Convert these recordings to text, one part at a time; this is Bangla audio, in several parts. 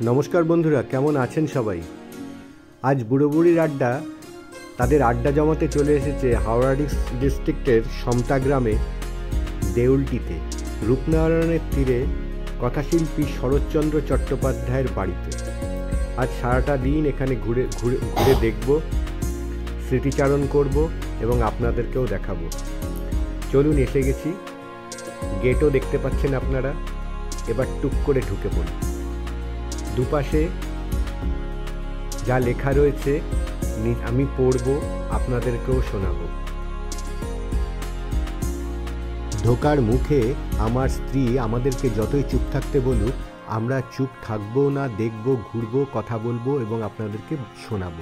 নমস্কার বন্ধুরা, কেমন আছেন সবাই? আজ বুড়ো বুড়ির আড্ডা তাদের আড্ডা জমাতে চলে এসেছে হাওড়া ডিস্ট্রিক্টের সমতা গ্রামে দেউলটিতে, রূপনারায়ণের তীরে কথাশিল্পী শরৎচন্দ্র চট্টোপাধ্যায়ের বাড়িতে। আজ সারাটা দিন এখানে ঘুরে ঘুরে ঘুরে দেখব, স্মৃতিচারণ করব এবং আপনাদেরকেও দেখাবো। চলুন, এসে গেছি। গেটও দেখতে পাচ্ছেন আপনারা। এবার টুক করে ঢুকে পড়ুন। দুপাশে যা লেখা রয়েছে আমি পড়ব, আপনাদেরকেও শোনাবো। ঢোকার মুখে আমার স্ত্রী আমাদেরকে যতই চুপ থাকতে বলুক, আমরা চুপ থাকবো না, দেখব, ঘুরবো, কথা বলবো এবং আপনাদেরকে শোনাবো।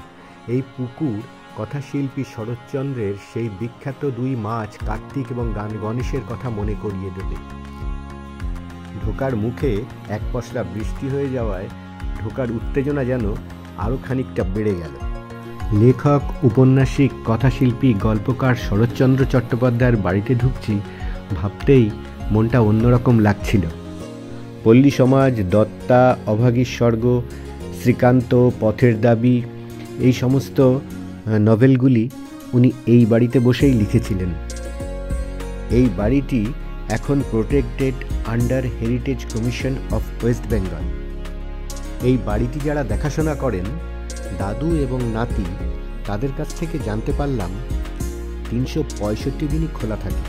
এই পুকুর কথাশিল্পী শরৎচন্দ্রের সেই বিখ্যাত দুই মাছ কার্তিক এবং গণেশের কথা মনে করিয়ে দেবে। ঢোকার মুখে এক পশলা বৃষ্টি হয়ে যাওয়ায় ঢোকার উত্তেজনা যেন আরও খানিকটা বেড়ে গেল। লেখক, উপন্যাসিক, কথাশিল্পী, গল্পকার শরৎচন্দ্র চট্টোপাধ্যায়ের বাড়িতে ঢুকছি, ভাবতেই মনটা অন্যরকম লাগছিল। পল্লী সমাজ, দত্তা, অভাগীর স্বর্গ, শ্রীকান্ত, পথের দাবি, এই সমস্ত নভেলগুলি উনি এই বাড়িতে বসেই লিখেছিলেন। এই বাড়িটি এখন protected under heritage commission of West Bengal. এই বাড়িটি যারা দেখাশোনা করেন, দাদু এবং নাতি, তাদের কাছ থেকে জানতে পারলাম 365 দিনই খোলা থাকে।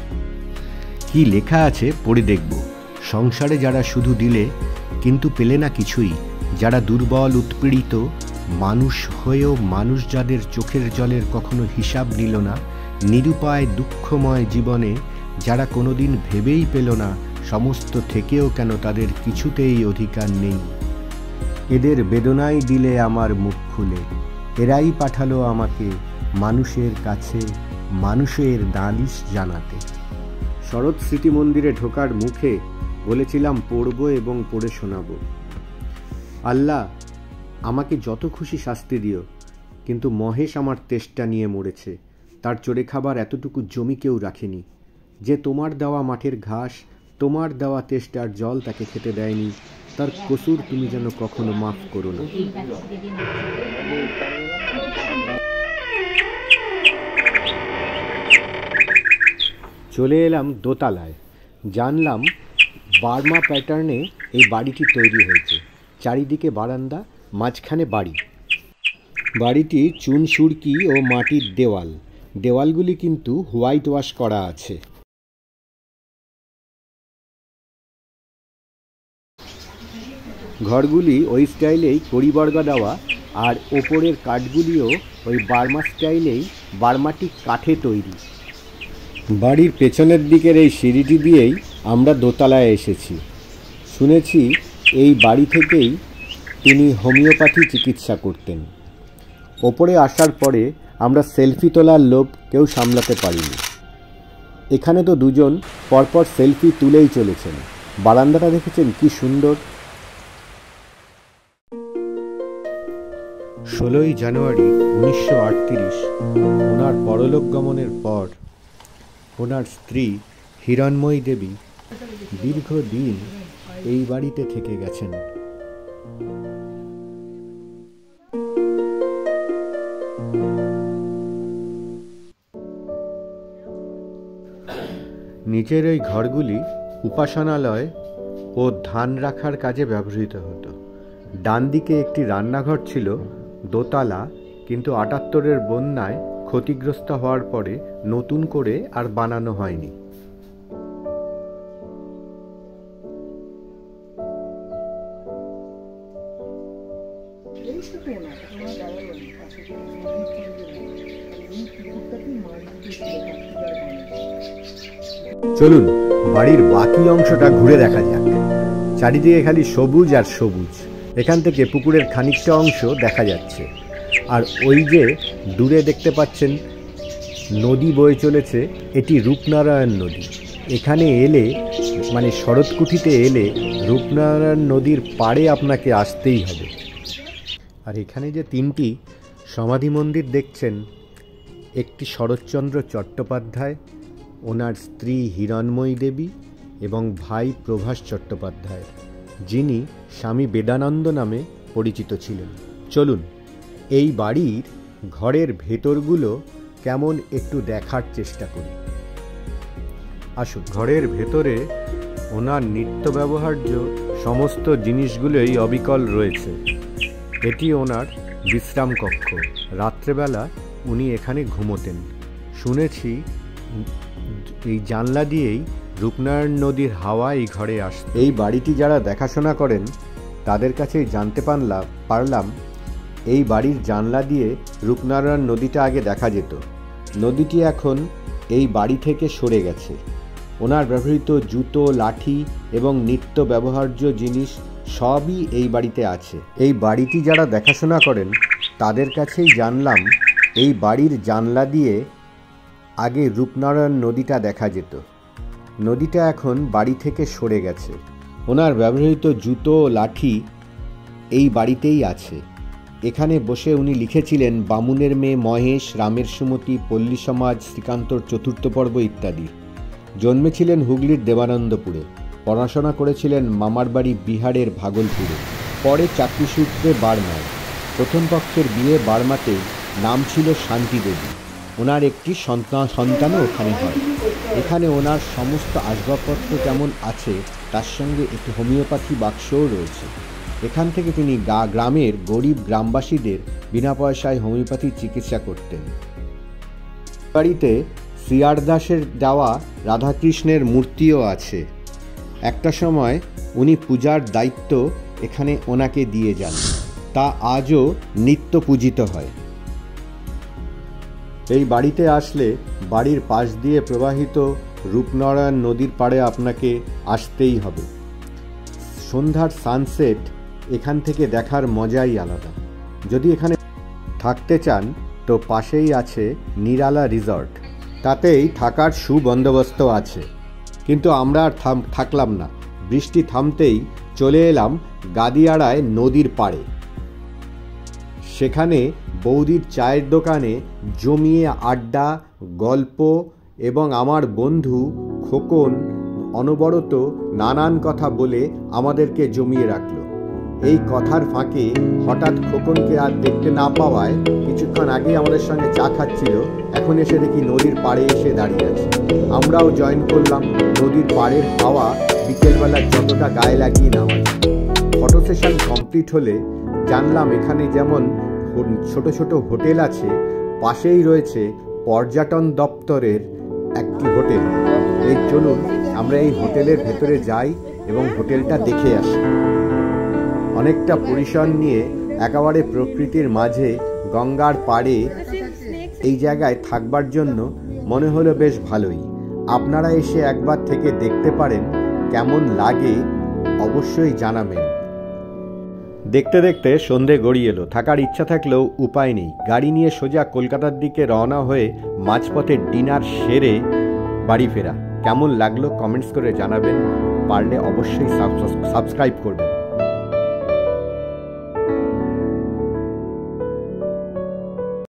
কি লেখা আছে পড়ে দেখব। সংসারে যারা শুধু দিলে কিন্তু পেলে না কিছুই, যারা দুর্বল, উৎপীড়িত মানুষ হয়েও মানুষ যাদের চোখের জলের কখনো হিসাব নিল না, নিরুপায় দুঃখময় জীবনে যারা কোনোদিন ভেবেই পেল না সমস্ত থেকেও কেন তাদের কিছুতেই অধিকার নেই, এদের বেদনাই দিলে আমার মুখ খুলে, এরাই পাঠালো আমাকে মানুষের কাছে মানুষের নালিশ জানাতে। শরৎ স্মৃতি মন্দিরে ঢোকার মুখে বলেছিলাম পড়ব এবং পড়ে শোনাবো। আল্লাহ, আমাকে যত খুশি শাস্তি দিও, কিন্তু মহেশ আমার তেষ্টা নিয়ে মরেছে। তার চড়ে খাবার এতটুকু জমি কেউ রাখেনি। যে তোমার দেওয়া মাঠের ঘাস, তোমার দেওয়া তেষ্টার জল তাকে খেতে দেয়নি, তার কসুর তুমি যেন কখনো মাফ করো না। চলে এলাম দোতলায়। জানলাম বার্মা প্যাটার্নে এই বাড়িটি তৈরি হয়েছে। চারিদিকে বারান্দা, মাঝখানে বাড়ি। বাড়িটি চুন সুরকি ও মাটির দেওয়াল। দেওয়ালগুলি কিন্তু হোয়াইট ওয়াশ করা আছে। ঘরগুলি ওই স্টাইলেই কড়িবর্গা দেওয়া, আর ওপরের কাঠগুলিও ওই বার্মা স্টাইলেই বার্মাটি কাঠে তৈরি। বাড়ির পেছনের দিকের এই সিঁড়িটি দিয়েই আমরা দোতলায় এসেছি। শুনেছি এই বাড়ি থেকেই তিনি হোমিওপ্যাথি চিকিৎসা করতেন। ওপরে আসার পরে আমরা সেলফি তোলার লোভ কেউ সামলাতে পারিনি। এখানে তো দুজন পরপর সেলফি তুলেই চলেছেন। বারান্দাটা দেখেছেন কি সুন্দর। 16ই জানুয়ারি 1938 ওনার পরলোক গমনের পর ওনার স্ত্রী হিরণময়ী দেবী দীর্ঘদিন এই বাড়িতে থেকে গেছেন। নিচের এই ঘরগুলি উপাসনালয় ও ধান রাখার কাজে ব্যবহৃত হতো। ডান দিকে একটি রান্নাঘর ছিল, দোতলা, কিন্তু 78-এর বন্যায় ক্ষতিগ্রস্ত হওয়ার পরে নতুন করে আর বানানো হয়নি। চলুন বাড়ির বাকি অংশটা ঘুরে দেখা যাক। চারিদিকে খালি সবুজ আর সবুজ। এখান থেকে পুকুরের খানিকটা অংশ দেখা যাচ্ছে। আর ওই যে দূরে দেখতে পাচ্ছেন নদী বয়ে চলেছে, এটি রূপনারায়ণ নদী। এখানে এলে, মানে শরৎকুঠিতে এলে, রূপনারায়ণ নদীর পাড়ে আপনাকে আসতেই হবে। আর এখানে যে 3টি সমাধি মন্দির দেখছেন, একটি শরৎচন্দ্র চট্টোপাধ্যায়, ওনার স্ত্রী হিরণময়ী দেবী এবং ভাই প্রভাস চট্টোপাধ্যায়। যিনি স্বামী বেদানন্দ নামে পরিচিত ছিলেন। চলুন এই বাড়ির ঘরের ভেতরগুলো কেমন একটু দেখার চেষ্টা করি। আসুন, ঘরের ভেতরে ওনার নিত্য ব্যবহার্য সমস্ত জিনিসগুলোই অবিকল রয়েছে। এটি ওনার বিশ্রাম কক্ষ। রাত্রেবেলা উনি এখানে ঘুমোতেন। শুনেছি এই জানলা দিয়েই রূপনারায়ণ নদীর হাওয়া এই ঘরে আসে। এই বাড়িটি যারা দেখাশোনা করেন তাদের কাছেই জানতে পারলাম এই বাড়ির জানলা দিয়ে রূপনারায়ণ নদীটা আগে দেখা যেত। নদীটি এখন এই বাড়ি থেকে সরে গেছে। ওনার ব্যবহৃত জুতো, লাঠি এবং নিত্য ব্যবহার্য জিনিস সবই এই বাড়িতে আছে। এই বাড়িটি যারা দেখাশোনা করেন তাদের কাছেই জানলাম এই বাড়ির জানলা দিয়ে আগে রূপনারায়ণ নদীটা দেখা যেত। নদীটা এখন বাড়ি থেকে সরে গেছে। ওনার ব্যবহৃত জুতো, লাঠি এই বাড়িতেই আছে। এখানে বসে উনি লিখেছিলেন বামুনের মেয়ে মহেশ, রামের সুমতি, পল্লী সমাজ, শ্রীকান্তর চতুর্থ পর্ব ইত্যাদি। জন্মেছিলেন হুগলির দেবানন্দপুরে। পড়াশোনা করেছিলেন মামার বাড়ি বিহারের ভাগলপুরে। পরে চাকরি সূত্রে বার্মায়। প্রথম পক্ষের বিয়ে বার্মাতেই। নাম ছিল শান্তি দেবী। ওনার একটি সন্তানও ওখানে হয়। এখানে ওনার সমস্ত আসবাবপত্র যেমন আছে তার সঙ্গে একটি হোমিওপ্যাথি বাক্সও রয়েছে। এখান থেকে তিনি গ্রামের গরিব গ্রামবাসীদের বিনা পয়সায় হোমিওপ্যাথি চিকিৎসা করতেন। বাড়িতে শ্রীয়ার দাসের দেওয়া রাধাকৃষ্ণের মূর্তিও আছে। একটা সময় উনি পূজার দায়িত্ব এখানে ওনাকে দিয়ে যান। তা আজও নিত্য পূজিত হয়। এই বাড়িতে আসলে বাড়ির পাশ দিয়ে প্রবাহিত রূপনারায়ণ নদীর পাড়ে আপনাকে আসতেই হবে। সন্ধ্যার সানসেট এখান থেকে দেখার মজাই আলাদা। যদি এখানে থাকতে চান তো পাশেই আছে নিরালা রিসর্ট। তাতেই থাকার সুবন্দোবস্ত আছে। কিন্তু আমরা আর থাকলাম না। বৃষ্টি থামতেই চলে এলাম গাদিয়াড়ায় নদীর পাড়ে। সেখানে বৌদির চায়ের দোকানে জমিয়ে আড্ডা, গল্প এবং আমার বন্ধু খোকন অনবরত নানান কথা বলে আমাদেরকে জমিয়ে রাখল। এই কথার ফাঁকে হঠাৎ খোকনকে আর দেখতে না পাওয়ায় কিছুক্ষণ আগে আমাদের সঙ্গে চা খাচ্ছিল, এখন এসে দেখি নদীর পাড়ে এসে দাঁড়িয়ে আছে। আমরাও জয়েন করলাম। নদীর পাড়ের হাওয়া বিকেলবেলা যতটা গায়ে লাগিয়ে নেওয়া। ফটো সেশন কমপ্লিট হলে জানলাম এখানে যেমন ছোট ছোট হোটেল আছে, পাশেই রয়েছে পর্যটন দপ্তরের একটি হোটেল। এই চলুন আমরা এই হোটেলের ভেতরে যাই এবং হোটেলটা দেখে আসি। অনেকটা পরিসর নিয়ে একেবারে প্রকৃতির মাঝে গঙ্গার পাড়ে এই জায়গায় থাকবার জন্য মনে হলো বেশ ভালোই। আপনারা এসে একবার থেকে দেখতে পারেন, কেমন লাগে অবশ্যই জানাবেন। দেখতে দেখতে সন্ধে গড়িয়ে এলো। থাকার ইচ্ছা থাকলেও উপায় নেই। গাড়ি নিয়ে সোজা কলকাতার দিকে রওনা হয়ে মাঝপথে ডিনার সেরে বাড়ি ফেরা। কেমন লাগলো কমেন্টস করে জানাবেন। পারলে অবশ্যই সাবস্ক্রাইব করবেন।